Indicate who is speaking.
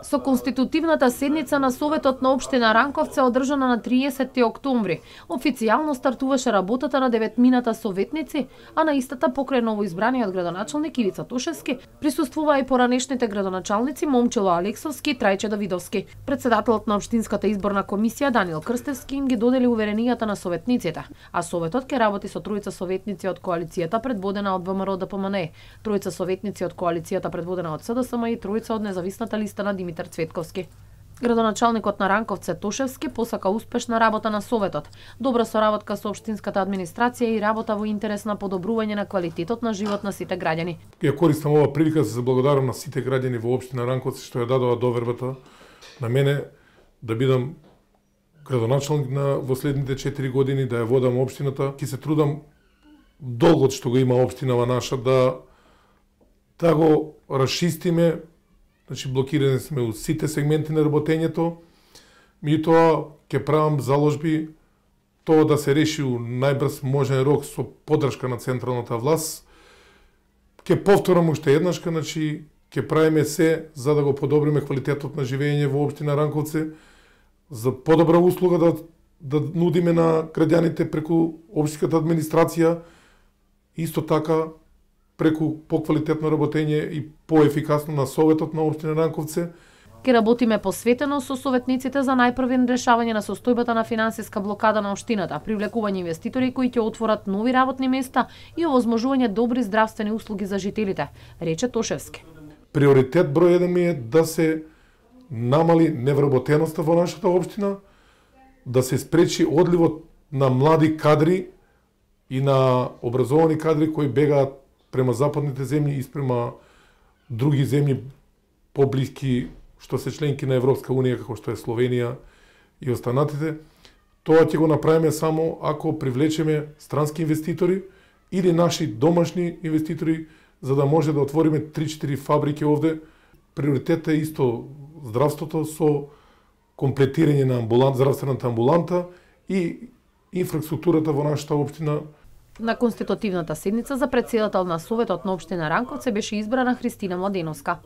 Speaker 1: Со конститутивната седница на Советот на општина Ранковце одржана на 30 октомври, официјално стартуваше работата на 9-мината советници, а на истата покрај новоизбраниот градоначалник Ивица Тошевски присуствуваа и поранешните градоначалници Момчило Алексовски и Трајче Давидовски. Председателот на општинската изборна комисија Даниел Крстевски им ги додели уверенијата на советниците, а советот ќе работи со тројца советници од коалицијата предводена од ВМРО ДПМН, тројца советници од коалицијата предводена од СДСМ и тројца од независната листа на Димитар Цветковски. Градоначалникот на Ранковце Тошевски посака успешна работа на Советот, добра соработка со општинската администрација и работа во интерес на подобрување на квалитетот на живот на сите граѓани.
Speaker 2: Ја користам ова прилика да се заблагодарам на сите граѓани во општина Ранковце што ја дадоа довербата на мене да бидам градоначалник во следните 4 години, да ја водам општината. Ќе се трудам долгот што го има општинава наша да го расчистиме. Значи, блокирани сме у сите сегменти на работењето. Меѓутоа, ќе правам заложби тоа да се реши у најбрз можен рок со поддршка на централната власт. Ќе повторам уште еднашка, значи, ќе правиме се за да го подобриме квалитетот на живење во општина Ранковце, за подобра услуга да нудиме на граѓаните преку општинската администрација, исто така преку поквалитетно работење и поефикасно на Советот на општина Ранковце.
Speaker 1: Ке работиме посветено со советниците за најпрвен решавање на состојбата на финансиска блокада на општината, привлекување инвеститори кои ќе отворат нови работни места и овозможување добри здравствени услуги за жителите, рече Тошевски.
Speaker 2: Приоритет број 1 ми е да се намали невработеноста во нашата општина, да се спречи одливот на млади кадри и на образовани кадри кои бегаат према западните земји и спрема други земји поблиски што се членки на Европска унија како што е Словенија и останатите. Тоа ќе го направиме само ако привлечеме странски инвеститори или наши домашни инвеститори за да може да отвориме 3-4 фабрики овде. Приоритетот е исто здравството со комплетирање на здравствената амбуланта и инфраструктурата во нашата општина.
Speaker 1: На конститутивната седница за претседател на Советот на општина Ранковце беше избрана Христина Младеновска.